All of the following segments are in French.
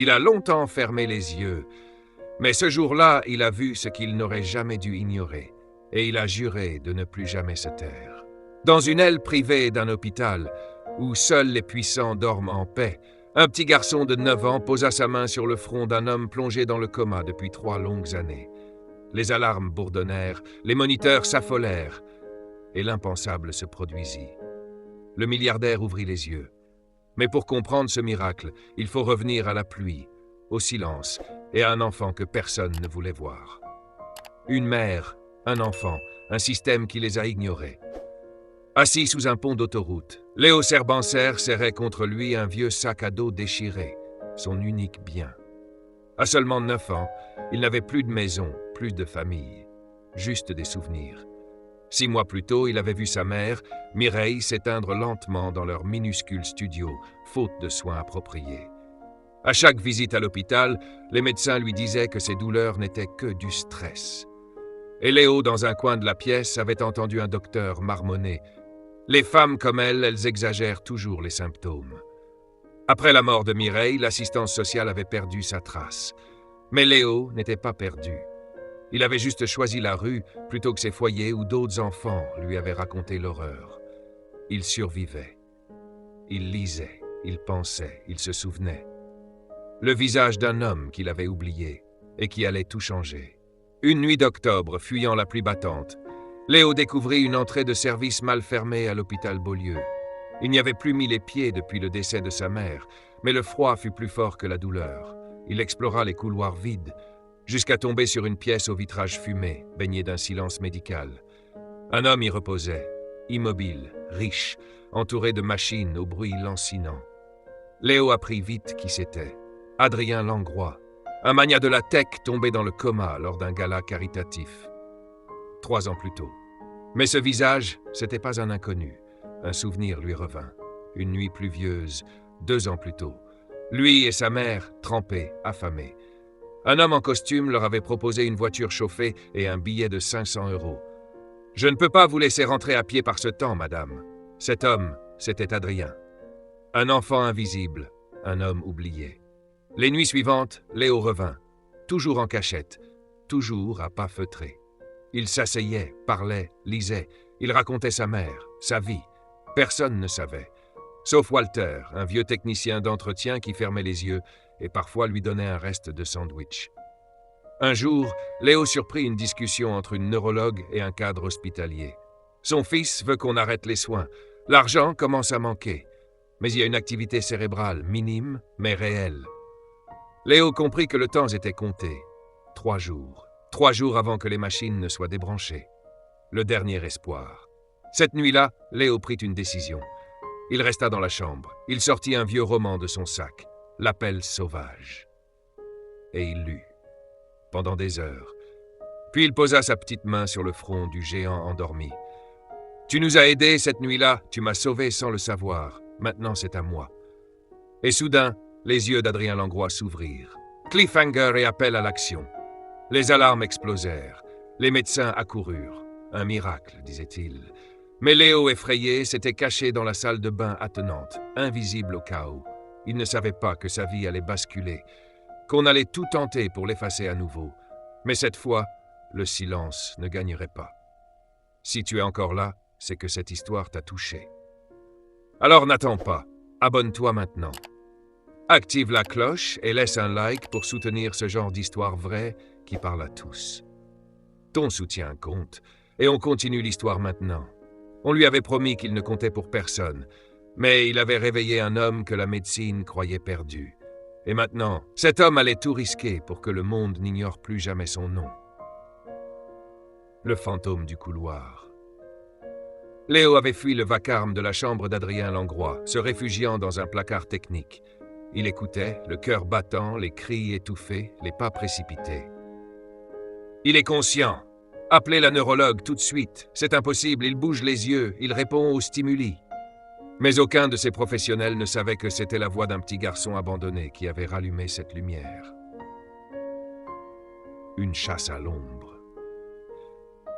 Il a longtemps fermé les yeux, mais ce jour-là, il a vu ce qu'il n'aurait jamais dû ignorer, et il a juré de ne plus jamais se taire. Dans une aile privée d'un hôpital, où seuls les puissants dorment en paix, un petit garçon de 9 ans posa sa main sur le front d'un homme plongé dans le coma depuis 3 longues années. Les alarmes bourdonnèrent, les moniteurs s'affolèrent, et l'impensable se produisit. Le milliardaire ouvrit les yeux. Mais pour comprendre ce miracle, il faut revenir à la pluie, au silence et à un enfant que personne ne voulait voir. Une mère, un enfant, un système qui les a ignorés. Assis sous un pont d'autoroute, Léo Serbanser serrait contre lui un vieux sac à dos déchiré, son unique bien. À seulement 9 ans, il n'avait plus de maison, plus de famille, juste des souvenirs. 6 mois plus tôt, il avait vu sa mère, Mireille, s'éteindre lentement dans leur minuscule studio, faute de soins appropriés. À chaque visite à l'hôpital, les médecins lui disaient que ses douleurs n'étaient que du stress. Et Léo, dans un coin de la pièce, avait entendu un docteur marmonner. Les femmes comme elle, elles exagèrent toujours les symptômes. Après la mort de Mireille, l'assistance sociale avait perdu sa trace. Mais Léo n'était pas perdu. Il avait juste choisi la rue plutôt que ses foyers où d'autres enfants lui avaient raconté l'horreur. Il survivait. Il lisait, il pensait, il se souvenait. Le visage d'un homme qu'il avait oublié et qui allait tout changer. Une nuit d'octobre, fuyant la pluie battante, Léo découvrit une entrée de service mal fermée à l'hôpital Beaulieu. Il n'y avait plus mis les pieds depuis le décès de sa mère, mais le froid fut plus fort que la douleur. Il explora les couloirs vides, jusqu'à tomber sur une pièce au vitrage fumé, baignée d'un silence médical. Un homme y reposait, immobile, riche, entouré de machines au bruit lancinant. Léo apprit vite qui c'était. Adrien Langrois, un magnat de la tech tombé dans le coma lors d'un gala caritatif. 3 ans plus tôt. Mais ce visage, c'était pas un inconnu. Un souvenir lui revint. Une nuit pluvieuse, 2 ans plus tôt. Lui et sa mère, trempés, affamés. Un homme en costume leur avait proposé une voiture chauffée et un billet de 500 €. « Je ne peux pas vous laisser rentrer à pied par ce temps, madame. » Cet homme, c'était Adrien. Un enfant invisible, un homme oublié. Les nuits suivantes, Léo revint, toujours en cachette, toujours à pas feutrés. Il s'asseyait, parlait, lisait, il racontait sa mère, sa vie. Personne ne savait, sauf Walter, un vieux technicien d'entretien qui fermait les yeux et parfois lui donnait un reste de sandwich. Un jour, Léo surprit une discussion entre une neurologue et un cadre hospitalier. Son fils veut qu'on arrête les soins. L'argent commence à manquer. Mais il y a une activité cérébrale, minime, mais réelle. Léo comprit que le temps était compté. 3 jours. 3 jours avant que les machines ne soient débranchées. Le dernier espoir. Cette nuit-là, Léo prit une décision. Il resta dans la chambre. Il sortit un vieux roman de son sac. L'appel sauvage. Et il lut, pendant des heures. Puis il posa sa petite main sur le front du géant endormi. « Tu nous as aidés cette nuit-là, tu m'as sauvé sans le savoir. Maintenant c'est à moi. » Et soudain, les yeux d'Adrien Langrois s'ouvrirent. Cliffhanger et appel à l'action. Les alarmes explosèrent. Les médecins accoururent. Un miracle, disait-il. Mais Léo, effrayé, s'était caché dans la salle de bain attenante, invisible au chaos. Il ne savait pas que sa vie allait basculer, qu'on allait tout tenter pour l'effacer à nouveau. Mais cette fois, le silence ne gagnerait pas. Si tu es encore là, c'est que cette histoire t'a touché. Alors n'attends pas, abonne-toi maintenant. Active la cloche et laisse un like pour soutenir ce genre d'histoire vraie qui parle à tous. Ton soutien compte, et on continue l'histoire maintenant. On lui avait promis qu'il ne comptait pour personne, mais il avait réveillé un homme que la médecine croyait perdu. Et maintenant, cet homme allait tout risquer pour que le monde n'ignore plus jamais son nom. Le fantôme du couloir. Léo avait fui le vacarme de la chambre d'Adrien Langrois, se réfugiant dans un placard technique. Il écoutait, le cœur battant, les cris étouffés, les pas précipités. « Il est conscient. Appelez la neurologue tout de suite. C'est impossible, il bouge les yeux, il répond aux stimuli. » Mais aucun de ces professionnels ne savait que c'était la voix d'un petit garçon abandonné qui avait rallumé cette lumière. Une chasse à l'ombre.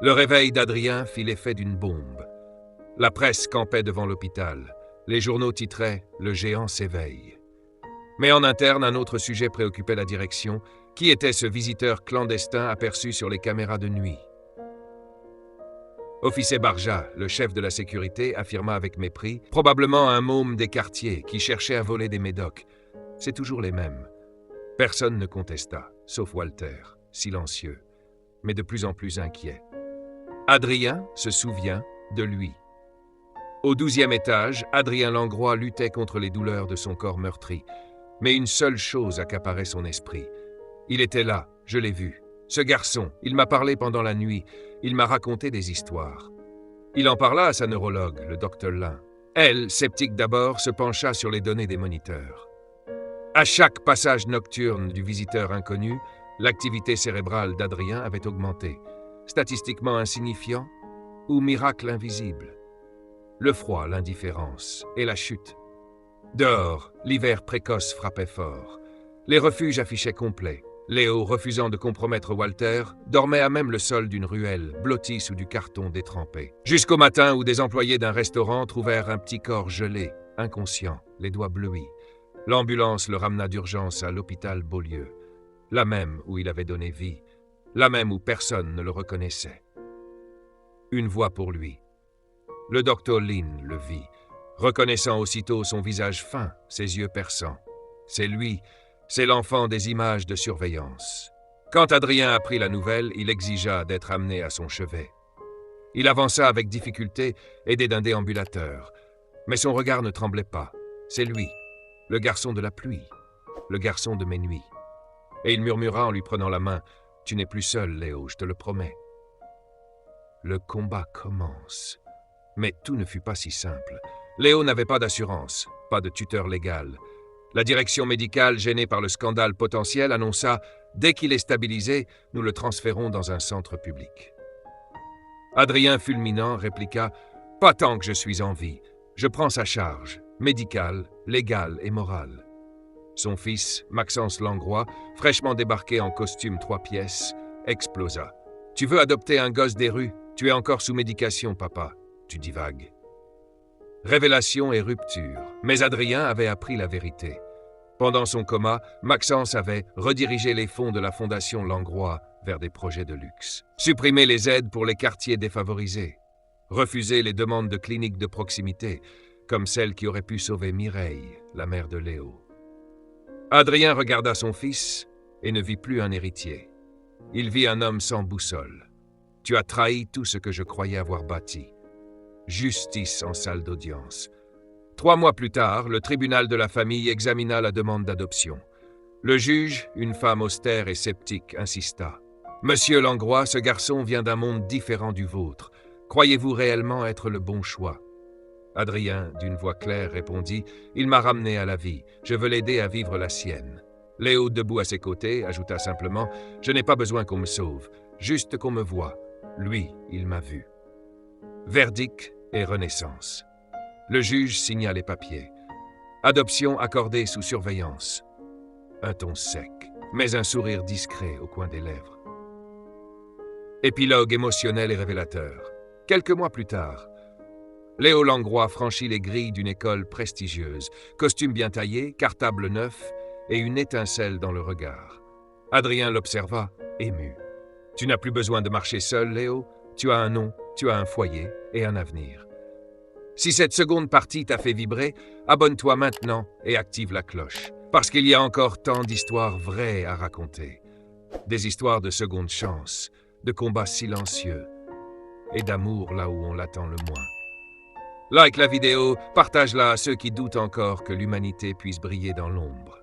Le réveil d'Adrien fit l'effet d'une bombe. La presse campait devant l'hôpital. Les journaux titraient « Le géant s'éveille ». Mais en interne, un autre sujet préoccupait la direction. Qui était ce visiteur clandestin aperçu sur les caméras de nuit? Officier Barja, le chef de la sécurité, affirma avec mépris, probablement un môme des quartiers qui cherchait à voler des médocs. C'est toujours les mêmes. Personne ne contesta, sauf Walter, silencieux, mais de plus en plus inquiet. Adrien se souvient de lui. Au 12e étage, Adrien Langrois luttait contre les douleurs de son corps meurtri. Mais une seule chose accaparait son esprit. Il était là, je l'ai vu. Ce garçon, il m'a parlé pendant la nuit, il m'a raconté des histoires. Il en parla à sa neurologue, le docteur Lin. Elle, sceptique d'abord, se pencha sur les données des moniteurs. À chaque passage nocturne du visiteur inconnu, l'activité cérébrale d'Adrien avait augmenté. Statistiquement insignifiant ou miracle invisible? Le froid, l'indifférence et la chute. Dehors, l'hiver précoce frappait fort. Les refuges affichaient complets. Léo, refusant de compromettre Walter, dormait à même le sol d'une ruelle, blotti sous du carton détrempé. Jusqu'au matin où des employés d'un restaurant trouvèrent un petit corps gelé, inconscient, les doigts bleuis. L'ambulance le ramena d'urgence à l'hôpital Beaulieu, la même où il avait donné vie, la même où personne ne le reconnaissait. Une voix pour lui. Le docteur Lin le vit, reconnaissant aussitôt son visage fin, ses yeux perçants. C'est lui, c'est l'enfant des images de surveillance. Quand Adrien apprit la nouvelle, il exigea d'être amené à son chevet. Il avança avec difficulté, aidé d'un déambulateur. Mais son regard ne tremblait pas. C'est lui, le garçon de la pluie, le garçon de mes nuits. Et il murmura en lui prenant la main, « Tu n'es plus seul, Léo, je te le promets. » Le combat commence. Mais tout ne fut pas si simple. Léo n'avait pas d'assurance, pas de tuteur légal. La direction médicale, gênée par le scandale potentiel, annonça « Dès qu'il est stabilisé, nous le transférons dans un centre public. » Adrien, fulminant, répliqua « Pas tant que je suis en vie. Je prends sa charge, médicale, légale et morale. » Son fils, Maxence Langrois, fraîchement débarqué en costume 3 pièces, explosa. « Tu veux adopter un gosse des rues? Tu es encore sous médication, papa. Tu divagues. » Révélation et rupture, mais Adrien avait appris la vérité. Pendant son coma, Maxence avait redirigé les fonds de la Fondation Langrois vers des projets de luxe, supprimé les aides pour les quartiers défavorisés, refusé les demandes de cliniques de proximité, comme celle qui aurait pu sauver Mireille, la mère de Léo. Adrien regarda son fils et ne vit plus un héritier. Il vit un homme sans boussole. « Tu as trahi tout ce que je croyais avoir bâti. » Justice en salle d'audience. 3 mois plus tard, le tribunal de la famille examina la demande d'adoption. Le juge, une femme austère et sceptique, insista. « Monsieur Langrois, ce garçon vient d'un monde différent du vôtre. Croyez-vous réellement être le bon choix ?» Adrien, d'une voix claire, répondit « Il m'a ramené à la vie. Je veux l'aider à vivre la sienne. » Léo, debout à ses côtés, ajouta simplement « Je n'ai pas besoin qu'on me sauve, juste qu'on me voie. Lui, il m'a vu. » Verdict et renaissance. Le juge signa les papiers. Adoption accordée sous surveillance. Un ton sec, mais un sourire discret au coin des lèvres. Épilogue émotionnel et révélateur. Quelques mois plus tard, Léo Langrois franchit les grilles d'une école prestigieuse, costume bien taillé, cartable neuf et une étincelle dans le regard. Adrien l'observa, ému. « Tu n'as plus besoin de marcher seul, Léo. Tu as un nom, tu as un foyer et un avenir. Si cette seconde partie t'a fait vibrer, abonne-toi maintenant et active la cloche, parce qu'il y a encore tant d'histoires vraies à raconter. Des histoires de seconde chance, de combats silencieux et d'amour là où on l'attend le moins. Like la vidéo, partage-la à ceux qui doutent encore que l'humanité puisse briller dans l'ombre.